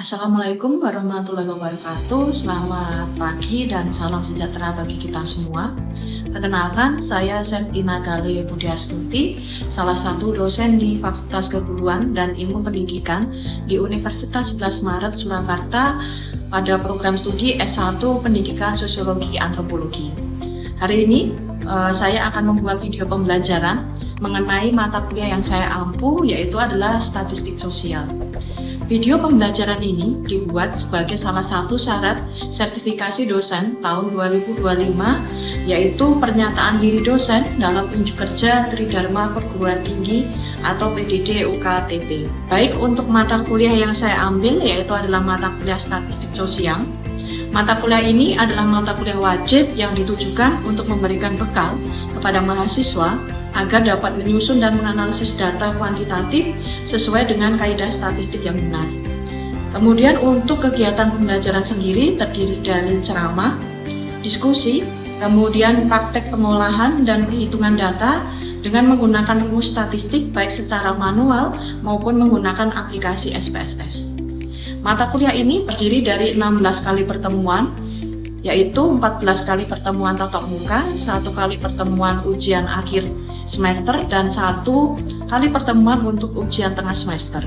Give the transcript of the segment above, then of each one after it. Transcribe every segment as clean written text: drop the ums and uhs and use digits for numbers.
Assalamualaikum warahmatullahi wabarakatuh. Selamat pagi dan salam sejahtera bagi kita semua. Perkenalkan, saya Septina Gale Budiastuti, salah satu dosen di Fakultas Keguruan dan Ilmu Pendidikan di Universitas 11 Maret Surakarta pada program studi S1 Pendidikan Sosiologi Antropologi. Hari ini saya akan membuat video pembelajaran mengenai mata kuliah yang saya ampu, yaitu adalah statistik sosial. Video pembelajaran ini dibuat sebagai salah satu syarat sertifikasi dosen tahun 2025, yaitu pernyataan diri dosen dalam unjuk kerja Tridharma Perguruan Tinggi atau PDD UKTP. Baik untuk mata kuliah yang saya ambil, yaitu adalah mata kuliah statistik sosial. Mata kuliah ini adalah mata kuliah wajib yang ditujukan untuk memberikan bekal kepada mahasiswa agar dapat menyusun dan menganalisis data kuantitatif sesuai dengan kaidah statistik yang benar. Kemudian untuk kegiatan pembelajaran sendiri terdiri dari ceramah, diskusi, kemudian praktek pengolahan dan perhitungan data dengan menggunakan rumus statistik baik secara manual maupun menggunakan aplikasi SPSS. Mata kuliah ini terdiri dari 16 kali pertemuan, yaitu 14 kali pertemuan tatap muka, 1 kali pertemuan ujian akhir semester, dan 1 kali pertemuan untuk ujian tengah semester.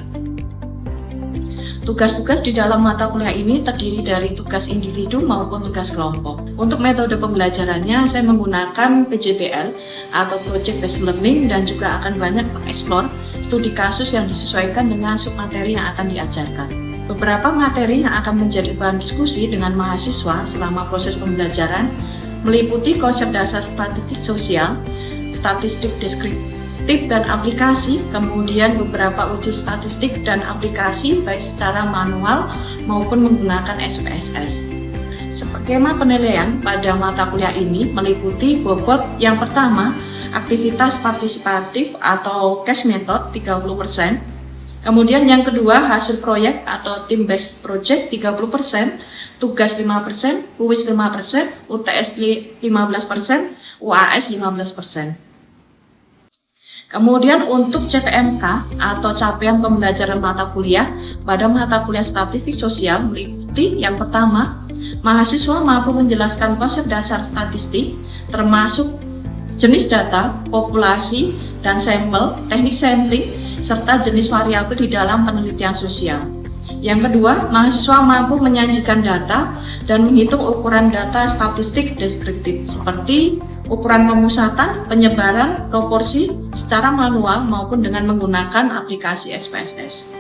Tugas-tugas di dalam mata kuliah ini terdiri dari tugas individu maupun tugas kelompok. Untuk metode pembelajarannya, saya menggunakan PJBL atau Project Based Learning dan juga akan banyak mengeksplor studi kasus yang disesuaikan dengan submateri yang akan diajarkan. Beberapa materi yang akan menjadi bahan diskusi dengan mahasiswa selama proses pembelajaran meliputi konsep dasar statistik sosial, statistik deskriptif dan aplikasi, kemudian beberapa uji statistik dan aplikasi baik secara manual maupun menggunakan SPSS. Skema penilaian pada mata kuliah ini meliputi bobot yang pertama, aktivitas partisipatif atau case method 30%, kemudian yang kedua hasil proyek atau team based project 30%, tugas 5%, kuis 5%, UTS 15%, UAS 15%. Kemudian untuk CPMK atau capaian pembelajaran mata kuliah pada mata kuliah statistik sosial meliputi yang pertama, mahasiswa mampu menjelaskan konsep dasar statistik termasuk jenis data, populasi, dan sampel, teknik sampling, serta jenis variabel di dalam penelitian sosial. Yang kedua, mahasiswa mampu menyajikan data dan menghitung ukuran data statistik deskriptif seperti ukuran pemusatan, penyebaran, proporsi secara manual maupun dengan menggunakan aplikasi SPSS.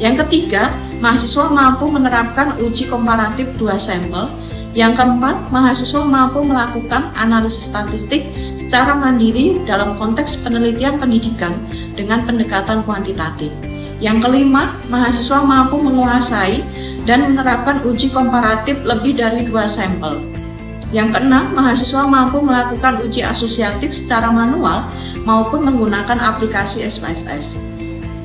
Yang ketiga, mahasiswa mampu menerapkan uji komparatif 2 sampel. Yang keempat, mahasiswa mampu melakukan analisis statistik secara mandiri dalam konteks penelitian pendidikan dengan pendekatan kuantitatif. Yang kelima, mahasiswa mampu menguasai dan menerapkan uji komparatif lebih dari 2 sampel. Yang keenam, mahasiswa mampu melakukan uji asosiatif secara manual maupun menggunakan aplikasi SPSS.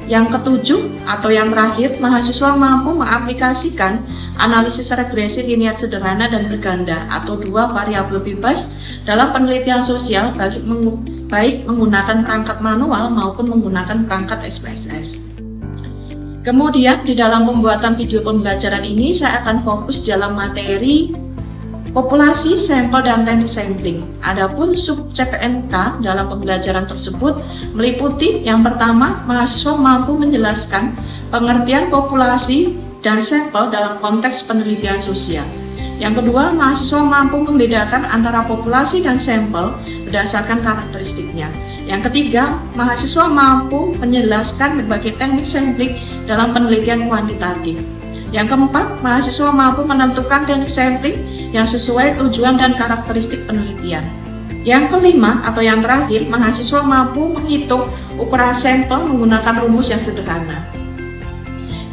Yang ketujuh atau yang terakhir, mahasiswa mampu mengaplikasikan analisis regresi linier sederhana dan berganda atau 2 variabel bebas dalam penelitian sosial baik menggunakan perangkat manual maupun menggunakan perangkat SPSS. Kemudian di dalam pembuatan video pembelajaran ini saya akan fokus dalam materi populasi, sampel, dan teknik sampling. Adapun sub CPNK dalam pembelajaran tersebut meliputi yang pertama, mahasiswa mampu menjelaskan pengertian populasi dan sampel dalam konteks penelitian sosial. Yang kedua, mahasiswa mampu membedakan antara populasi dan sampel berdasarkan karakteristiknya. Yang ketiga, mahasiswa mampu menjelaskan berbagai teknik sampling dalam penelitian kuantitatif. Yang keempat, mahasiswa mampu menentukan teknik sampling yang sesuai tujuan dan karakteristik penelitian. Yang kelima atau yang terakhir, mahasiswa mampu menghitung ukuran sampel menggunakan rumus yang sederhana.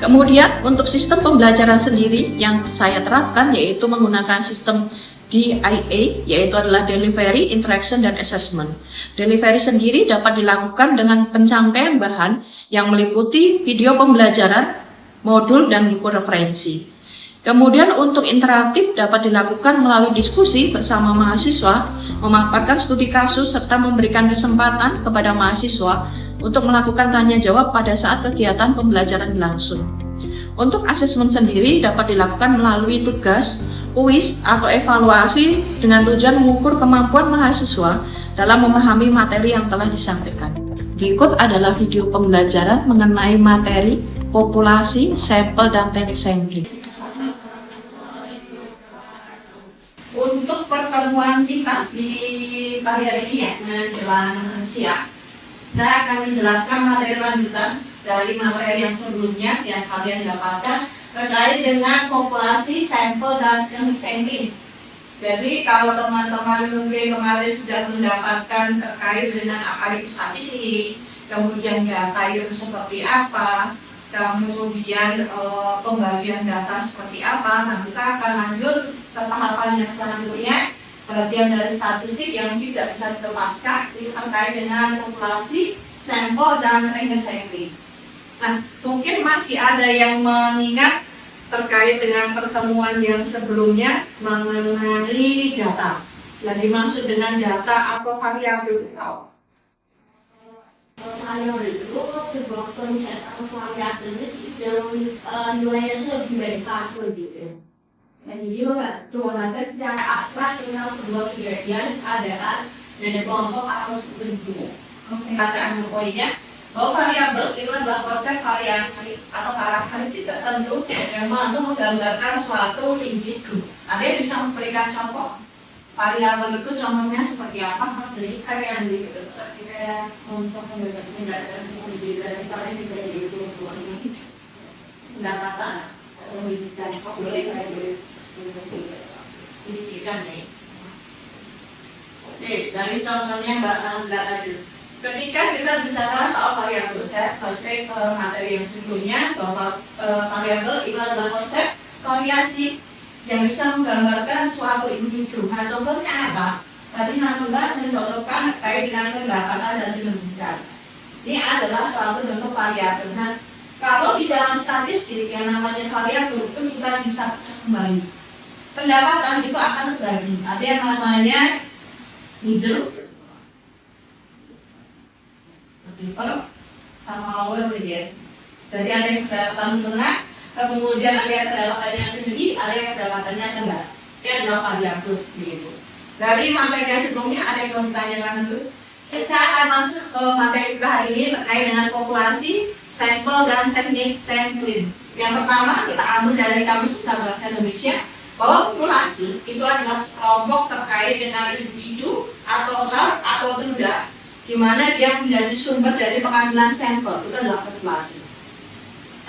Kemudian untuk sistem pembelajaran sendiri yang saya terapkan yaitu menggunakan sistem DIA, yaitu adalah Delivery, Interaction, dan Assessment. Delivery sendiri dapat dilakukan dengan pencapaian bahan yang meliputi video pembelajaran, modul, dan buku referensi. Kemudian untuk interaktif dapat dilakukan melalui diskusi bersama mahasiswa, memaparkan studi kasus, serta memberikan kesempatan kepada mahasiswa untuk melakukan tanya jawab pada saat kegiatan pembelajaran berlangsung. Untuk asesmen sendiri dapat dilakukan melalui tugas, kuis, atau evaluasi dengan tujuan mengukur kemampuan mahasiswa dalam memahami materi yang telah disampaikan. Berikut adalah video pembelajaran mengenai materi, populasi, sampel, dan teknik sampling. Untuk pertemuan kita di pagi hari ini ya, menjelang siang, saya akan menjelaskan materi lanjutan dari materi yang sebelumnya yang kalian dapatkan terkait dengan populasi, sampel, dan teknik sampling. Jadi kalau teman-teman mungkin kemarin sudah mendapatkan terkait dengan apa itu statistik, kemudian data itu seperti apa, kemudian pembagian data seperti apa, nah kita akan lanjut ke tahapan yang selanjutnya, pengertian dari statistik yang tidak bisa dilepaskan itu terkait dengan populasi, sampel, dan teknik sampling. Nah, mungkin masih ada yang mengingat terkait dengan pertemuan yang sebelumnya mengenai data. Yang dimaksud dengan data atau variabel tahu? Variabel itu sebuah konsep atau variasi yang nilainya itu lebih dari satu gitu. Jadi menggunakan secara abstrak tentang sebuah kejadian, keadaan, dan kelompok atau subjek. Perasaan poinnya bahwa variabel itu adalah konsep variasi atau karakteristik tertentu yang mampu menggambarkan suatu individu. Ada yang bisa memberikan contoh? Variabel itu contohnya seperti apa? Jadi kayak gitu, seperti kayak misalnya misalnya bisa dihitung ini pendapatan pendidikan boleh saya Pendidikan nih. Oke, dari contohnya Mbak Adu. Ketika kita bicara soal variabel, saya flashback ke materi yang sebelumnya bahwa variabel itu adalah konsep variasi yang bisa menggambarkan suatu individu. Nah, contohnya apa? Tadi Mbak mencontohkan terkait dengan pendapatan dan pendidikan. Ini adalah suatu bentuk variabel. Nah, kalau di dalam statistik yang namanya variabel itu kita bisa kembali. Pendapatan itu akan terbagi. Ada yang namanya middle, sama lower ya. Jadi ada yang pendapatan tengah, kemudian ada yang pendapatannya tinggi, ada yang pendapatannya rendah. Ini adalah variabel seperti itu. Dari materi sebelumnya ada yang mau ditanyakan dulu? Saya akan masuk ke materi kita hari ini terkait dengan populasi, sampel, dan teknik sampling. Yang pertama kita ambil dari Kamus Besar Bahasa Indonesia bahwa populasi itu adalah kelompok terkait dengan individu atau orang atau benda di mana dia menjadi sumber dari pengambilan sampel, itu adalah populasi.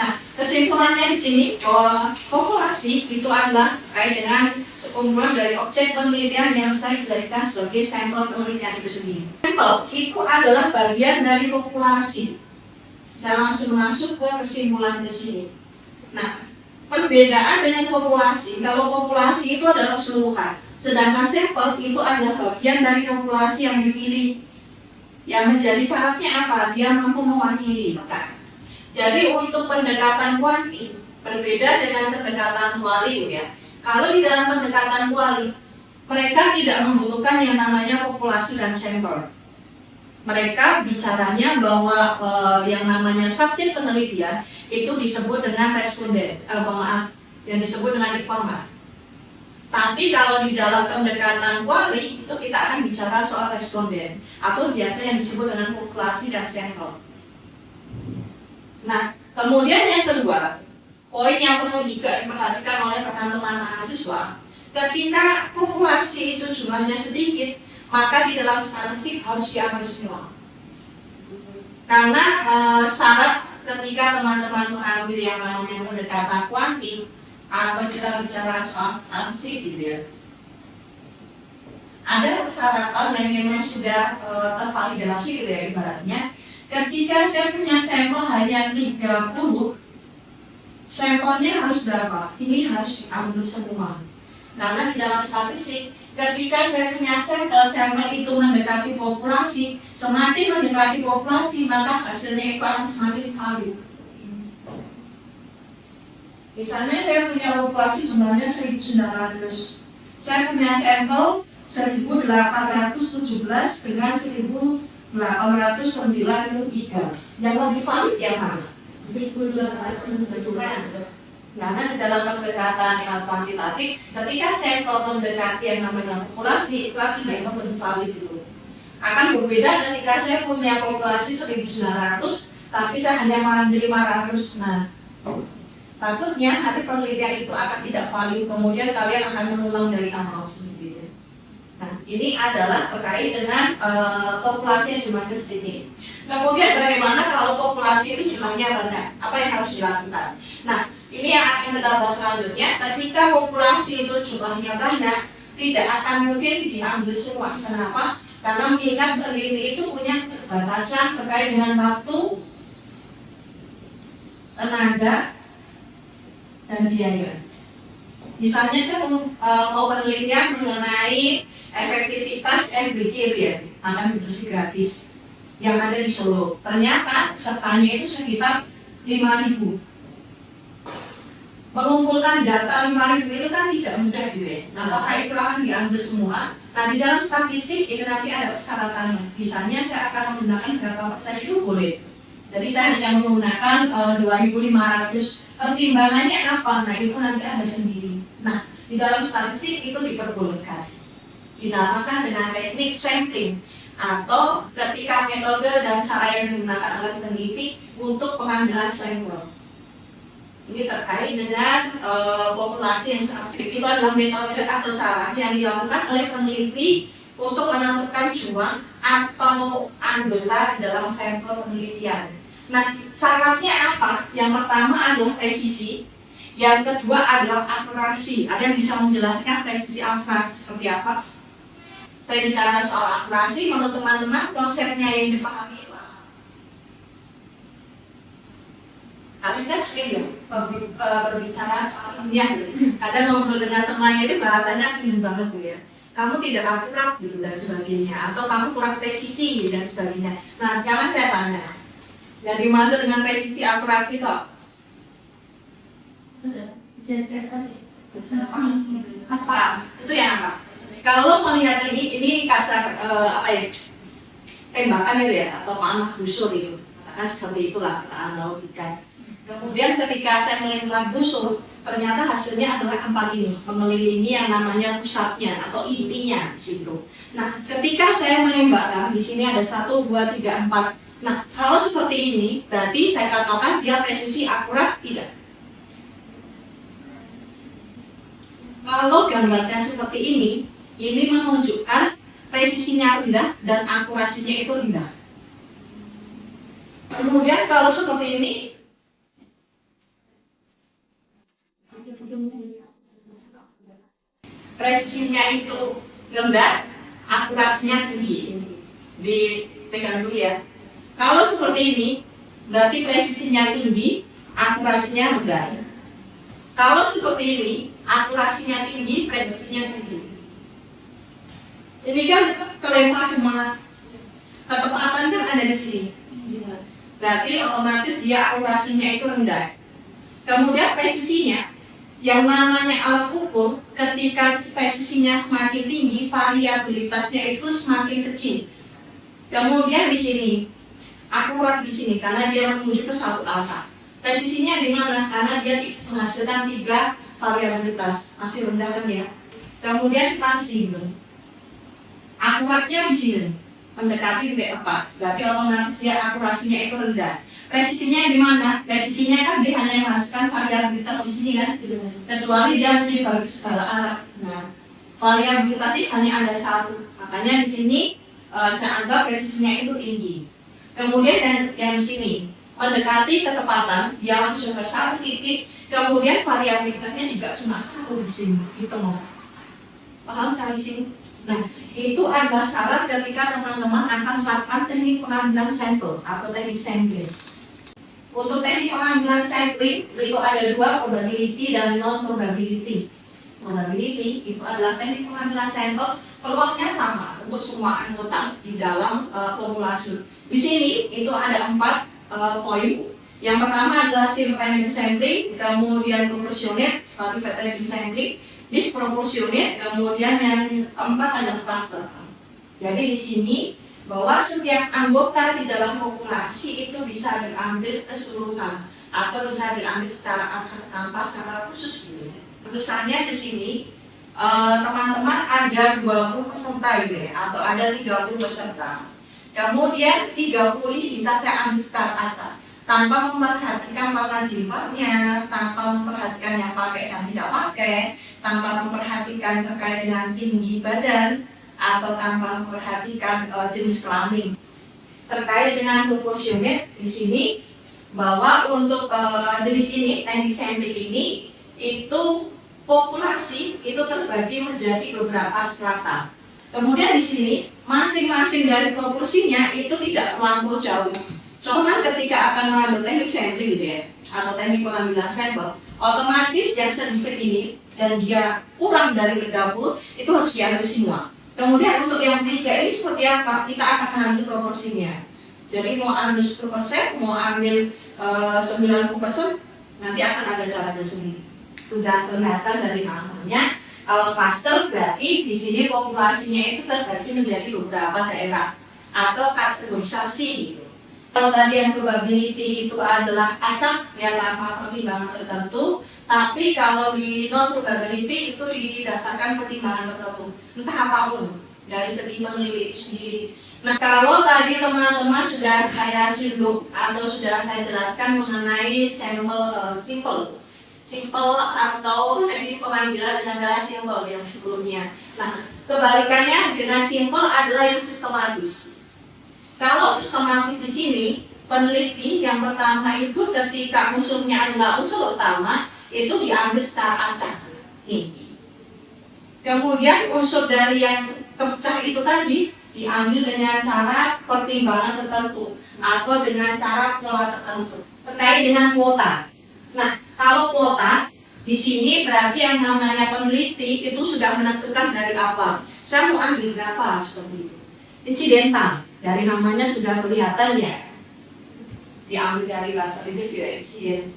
Nah, kesimpulannya di sini bahwa populasi itu adalah terkait dengan sekumpulan dari objek penelitian yang saya dijadikan sebagai sampel penelitian itu sendiri. Sampel itu adalah bagian dari populasi. Saya langsung masuk ke kesimpulan di sini. Nah, perbedaan dengan populasi, kalau populasi itu adalah keseluruhan, sedangkan sampel itu adalah bagian dari populasi yang dipilih. Yang menjadi syaratnya apa? Dia mampu mewakili. Jadi untuk pendekatan kuanti berbeda dengan pendekatan kuali ya. Kalau di dalam pendekatan kuali, mereka tidak membutuhkan yang namanya populasi dan sampel. Mereka bicaranya bahwa yang namanya subjek penelitian itu disebut dengan responden, yang disebut dengan informan. Tapi kalau di dalam pendekatan kuali itu kita akan bicara soal responden atau biasanya yang disebut dengan populasi dan sampel. Nah, kemudian yang kedua, poin yang perlu juga diperhatikan oleh teman-teman mahasiswa, ketika populasi itu jumlahnya sedikit, maka di dalam statistik harus diambil semua. Karena syarat ketika teman-teman mengambil yang namanya pendekatan kuanti atau kita bicara soal statistik gitu ya, ada persyaratan yang memang sudah tervalidasi gitu ya ibaratnya. Ketika saya punya sampel hanya 30, sampelnya harus berapa? Ini harus diambil semua. Karena di dalam statistik, ketika saya punya sampel itu mendekati populasi, semakin mendekati populasi, maka hasilnya itu akan semakin valid. Misalnya saya punya populasi jumlahnya 1.900, saya punya sampel 1.817 dengan 1.893. Yang lebih valid yang mana? 72% berkurang. Karena di dalam pendekatan kuantitatif, ketika sampel mendekati yang namanya populasi, itu akan dianggap invalid itu. Akan berbeda ketika saya punya populasi 1.900, tapi saya hanya mengambil 500. Nah, takutnya nanti penelitian itu akan tidak valid, kemudian kalian akan mengulang dari awal sendiri. Nah, ini adalah terkait dengan populasi yang jumlahnya sedikit. Kemudian bagaimana kalau populasi ini jumlahnya banyak? Apa yang harus dilakukan? Nah, ini yang akan kita bahas selanjutnya. Ketika populasi itu jumlahnya banyak, tidak akan mungkin diambil semua. Kenapa? Karena mengingat peneliti itu punya batasan terkait dengan waktu, tenaga, dan biaya. Misalnya saya mau penelitian mengenai efektivitas FBK ya, makan bersih gratis yang ada di Solo. Ternyata pesertanya itu sekitar 5.000. Mengumpulkan data 5.000 itu kan tidak mudah gitu ya. Nah, apakah itu akan diambil semua? Nah, di dalam statistik itu nanti ada persyaratannya. Misalnya saya akan menggunakan berapa persen itu boleh. Jadi saya hanya menggunakan 2.500. Pertimbangannya apa? Nah, itu nanti ada sendiri. Nah, di dalam statistik itu diperbolehkan. Dinamakan dengan teknik sampling atau ketika metode dan cara yang digunakan oleh peneliti untuk pengambilan sampel. Ini terkait dengan populasi yang sangat sedikit. Itu adalah metode atau cara yang dilakukan oleh peneliti untuk menentukan jumlah atau anggota dalam sampel penelitian. Nah, syaratnya apa? Yang pertama adalah presisi, yang kedua adalah akurasi. Ada yang bisa menjelaskan presisi akurasi seperti apa? Saya bicara soal akurasi, menurut teman-teman konsepnya yang dipahami apa? Artinya sih berbicara soal ilmiah. Kadang ngobrol dengan temannya itu bahasanya ingin banget ya. Kamu tidak akurat gitu dan sebagainya, atau kamu kurang presisi dan sebagainya. Nah, sekarang saya tanya, yang dimaksud dengan presisi akurasi itu apa? Itu yang apa? Kalau melihat ini kasar apa ya? Tembakan itu ya, atau panah busur itu. Katakan seperti itulah kita analogikan. Kemudian ketika saya menembak busur, ternyata hasilnya adalah 4 ini, mengelilingi yang namanya pusatnya atau intinya di situ. Nah, ketika saya menembakkan di sini ada 1, 2, 3, 4. Nah, kalau seperti ini, berarti saya katakan dia presisi akurat tidak. Kalau gambarnya seperti ini menunjukkan presisinya rendah dan akurasinya itu rendah. Kemudian kalau seperti ini, presisinya itu rendah, akurasinya tinggi. Dipegang dulu ya. Kalau seperti ini, berarti presisinya tinggi, akurasinya rendah. Kalau seperti ini, akurasinya tinggi, presisinya tinggi. Ini kan kelempar semua. Ketepatan kan ada di sini. Berarti otomatis dia akurasinya itu rendah. Kemudian presisinya, yang namanya alat ukur, ketika presisinya semakin tinggi, variabilitasnya itu semakin kecil. Kemudian di sini, akurat di sini karena dia menuju ke 1 alfa. Presisinya di mana? Karena dia menghasilkan 3 variabilitas, masih rendah kan ya. Kemudian transibel. Akuratnya di sini, mendekati titik 4. Berarti otomatis dia akurasinya itu rendah. Presisinya di mana? Presisinya kan dia hanya menghasilkan variabilitas di sini kan, kecuali dia menyebar ke segala arah. Nah, variabilitas ini hanya ada 1. Makanya di sini saya anggap presisinya itu tinggi. Kemudian yang di sini mendekati ketepatan, dia langsung ke 1 titik. Kemudian variabilitasnya juga cuma 1 di sini, gitu mau. Paham sampai sini? Nah, itu adalah syarat ketika teman-teman akan melakukan teknik pengambilan sampel atau teknik sampling. Untuk teknik pengambilan sampling itu ada 2, probability dan non-probability. Probability itu adalah teknik pengambilan sampel, peluangnya sama untuk semua anggota di dalam populasi. Di sini itu ada 4 poin. Yang pertama adalah simultaneous sampling, kemudian proportionate, stratified random sampling, disproportionate, kemudian yang keempat adalah cluster. Jadi di sini bahwa setiap anggota di dalam populasi itu bisa diambil keseluruhan atau bisa diambil secara acak tanpa syarat khusus gitu. Misalnya di sini teman-teman ada 20 peserta gitu ya, atau ada 30 peserta. Kemudian 30 ini bisa saya ambil secara acak tanpa memperhatikan warna jilbabnya, tanpa memperhatikan yang pakai dan tidak pakai, tanpa memperhatikan terkait dengan tinggi badan, atau tanpa memperhatikan jenis kelamin. Terkait dengan proporsionate di sini bahwa untuk jenis ini, teknik sampling ini itu populasi itu terbagi menjadi beberapa strata. Kemudian di sini masing-masing dari proporsinya itu tidak terlampau jauh. Contohnya ketika akan mengambil teknik sampling gitu ya, atau teknik pengambilan sampel, otomatis yang sedikit ini dan dia kurang dari 30 itu harus diambil semua. Kemudian untuk yang 3 ini seperti apa? Kita akan mengambil proporsinya. Jadi mau ambil 10%, mau ambil 90%, nanti akan ada caranya sendiri. Sudah kelihatan dari namanya. Kalau cluster berarti di sini populasinya itu terbagi menjadi beberapa daerah atau kategorisasi gitu. Kalau tadi yang probability itu adalah acak ya tanpa pertimbangan tertentu, tapi kalau di non probability itu didasarkan pertimbangan tertentu, entah apapun dari segi peneliti sendiri. Nah kalau tadi teman-teman sudah saya singgung atau sudah saya jelaskan mengenai sampel simple atau teknik pengambilan dengan cara simple yang sebelumnya. Nah kebalikannya dengan simple adalah yang sistematis. Kalau sistematis di sini, peneliti yang pertama itu ketika unsurnya adalah unsur utama, itu diambil secara acak. Kemudian unsur dari yang kepecah itu tadi diambil dengan cara pertimbangan tertentu atau dengan cara pola tertentu. Terkait dengan kuota. Nah, kalau kuota di sini berarti yang namanya peneliti itu sudah menentukan dari apa. Saya mau ambil berapa seperti itu. Insidental. Dari namanya sudah kelihatan ya, diambil dari bahasa Inggris juga insiden.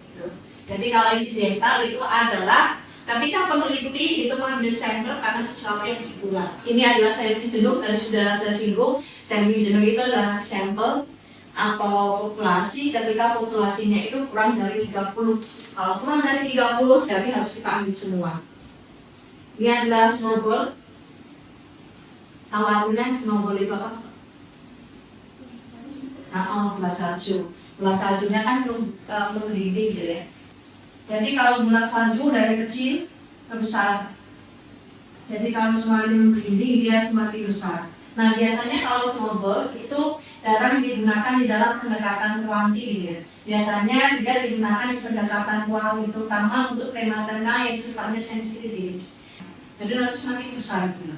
Jadi kalau insidental itu adalah ketika peneliti itu mengambil sampel karena sesuatu yang diulang. Ini adalah sampling jenuh, tadi sudah saya singgung. Sampling jenuh itu adalah sampel atau populasi ketika populasinya itu kurang dari 30. Kalau kurang dari 30 jadi harus kita ambil semua. Ini adalah snowball. Tahu artinya snowball itu apa? Bola salju. Bola saljunya kan mendidih gitu ya. Jadi kalau bola salju dari kecil ke besar. Jadi kalau semakin mendidih dia semakin besar. Nah biasanya kalau snowball itu jarang digunakan di dalam pendekatan kuanti gitu ya. Biasanya dia digunakan di pendekatan kuanti terutama untuk tema-tema yang sifatnya sensitif. Jadi nanti semakin besar gitu.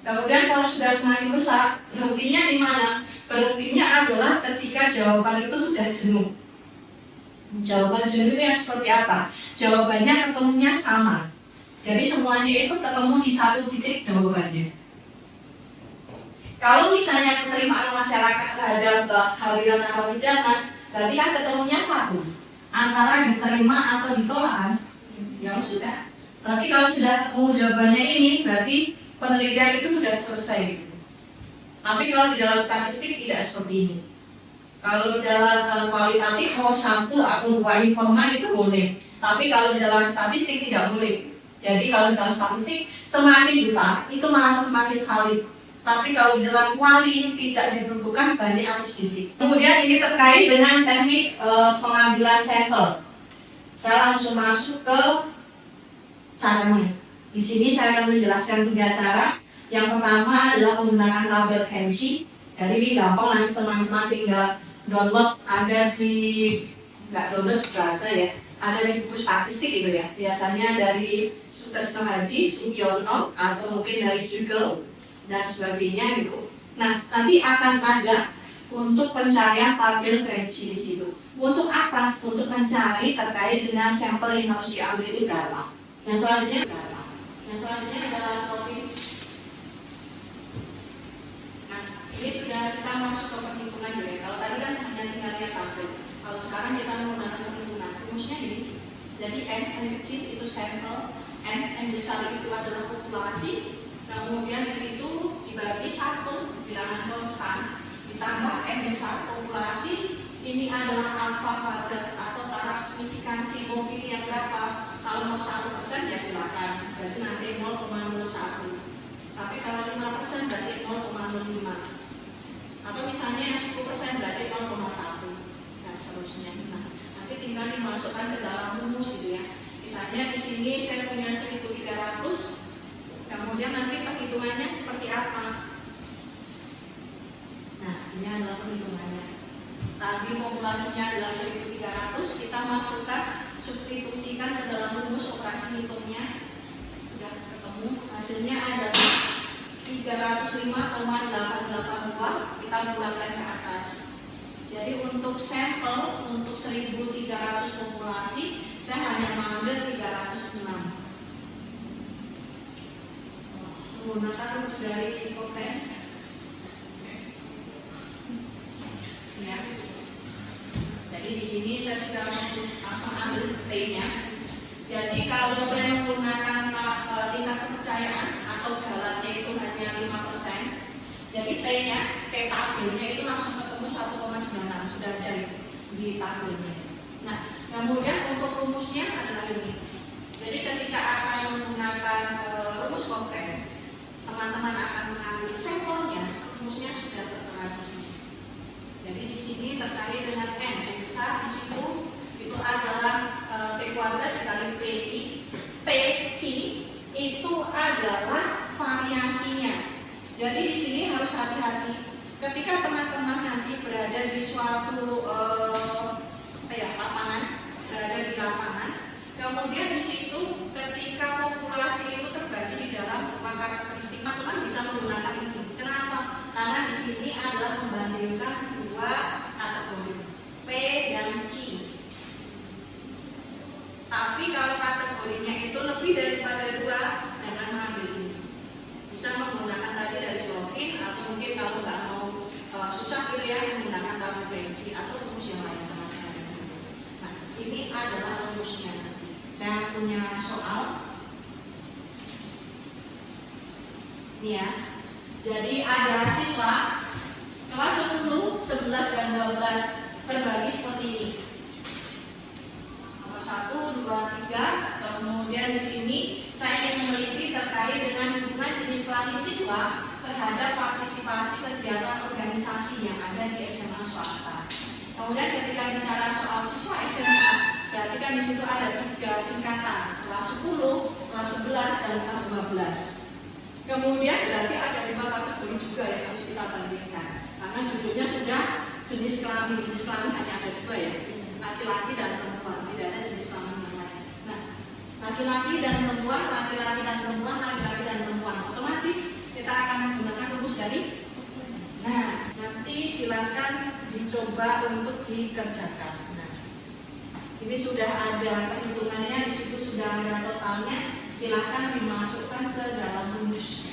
Kemudian kalau sudah semakin besar, berhentinya di mana? Berhentinya adalah ketika jawaban itu sudah jenuh. Jawaban jenuh yang seperti apa? Jawabannya ketemunya sama. Jadi semuanya itu ketemu di satu titik jawabannya. Kalau misalnya penerimaan masyarakat terhadap harian atau bencana, berarti kan ketemunya satu. Antara diterima atau ditolak kan? Ya sudah. Tapi kalau sudah ketemu jawabannya ini, berarti penelitian itu sudah selesai. Tapi kalau di dalam statistik tidak seperti ini. Kalau di dalam kualitatif mau satu atau dua informan itu boleh. Tapi kalau di dalam statistik tidak boleh. Jadi kalau di dalam statistik semakin besar itu malah semakin valid. Tapi kalau di dalam kuali tidak ditentukan banyak atau sedikit. Kemudian ini terkait dengan teknik pengambilan sampel. Saya langsung masuk ke caranya. Di sini saya akan menjelaskan 3 cara. Yang pertama adalah menggunakan tabel Henry. Jadi ini gampang, nanti teman-teman tinggal download, ada di nggak download juga ada ya, ada di buku statistik itu ya. Biasanya dari Sutarsohadi, Sugiono, atau mungkin dari Sugel dan sebagainya gitu. Nah nanti akan ada untuk pencarian tabel Henry di situ. Untuk apa? Untuk mencari terkait dengan sampel yang harus diambil itu berapa. Yang selanjutnya adalah solving. Ini sudah kita masuk ke perhitungan ya. Kalau tadi kan hanya tinggal lihat tabel. Kalau sekarang kita menggunakan perhitungan, rumusnya ini. Jadi n kecil itu sampel, n besar itu adalah populasi, Kemudian di situ dibagi 1 bilangan konstan ditambah n besar populasi. Ini adalah alfa kuadrat atau taraf signifikansi mau pilih yang berapa. Kalau mau 1% ya silakan, berarti nanti 0,01. Tapi kalau 5% berarti 0,05. Atau misalnya yang 10% berarti 0,1. Nah seterusnya. Nah, nanti tinggal dimasukkan ke dalam rumus gitu ya. Misalnya di sini saya punya 1.300. Kemudian nanti perhitungannya seperti apa? Nah, ini adalah perhitungannya. Tadi populasinya adalah 1.300, kita masukkan, substitusikan ke dalam rumus operasi hitungnya. Sudah ketemu, hasilnya adalah 305,882, kita bulatkan ke atas. Jadi untuk sampel, untuk 1.300 populasi, saya hanya mengambil 306. Menggunakan rumus dari Koten. Ya. Jadi di sini saya sudah langsung ambil T-nya. Jadi kalau saya menggunakan tingkat kepercayaan atau galatnya itu hanya 5%. Jadi T-nya, T tabelnya itu langsung ketemu 1,96, sudah ada di tabelnya. Nah, kemudian untuk rumusnya adalah ini. Jadi ketika akan menggunakan rumus konkret, teman-teman akan mengambil sampelnya, rumusnya sudah tertera di sini. Jadi di sini terkait dengan n yang besar di situ itu adalah t kuadrat dikali p itu adalah variasinya. Jadi di sini harus hati-hati ketika teman-teman nanti berada di suatu lapangan, berada di lapangan. Kemudian di situ ketika populasi itu terbagi di dalam beberapa karakteristik, teman-teman bisa menggunakan ini. Kenapa? Karena di sini adalah membandingkan dua kategori, P dan Q. Tapi kalau kategorinya itu lebih daripada 2, jangan mengambil ini. Bisa menggunakan tadi dari Slovin, atau mungkin kalau nggak mau susah gitu ya, menggunakan tabel Benci atau rumus yang lain sama sekali. Nah, ini adalah rumusnya. Saya punya soal. Ini ya. Jadi ada siswa kelas 10, 11, dan 12 terbagi seperti ini. Nomor 1, 2, 3. Kemudian di sini saya ingin meneliti terkait dengan hubungan jenis kelamin siswa terhadap partisipasi kegiatan organisasi yang ada di SMA swasta. Kemudian ketika bicara soal siswa SMA, berarti kan di situ ada 3 tingkatan, kelas 10, kelas 11, dan kelas 12. Kemudian berarti ada 2 kategori juga yang harus kita bandingkan. Karena judulnya sudah jenis kelamin hanya ada 2 ya, laki-laki dan perempuan, tidak ada jenis kelamin yang lain. Nah, laki-laki dan perempuan, laki-laki dan perempuan, laki-laki dan perempuan, otomatis kita akan menggunakan rumus dari. Nah, nanti silakan dicoba untuk dikerjakan. Nah, ini sudah ada perhitungannya, di situ sudah ada totalnya. Silakan dimasukkan ke dalam rumus.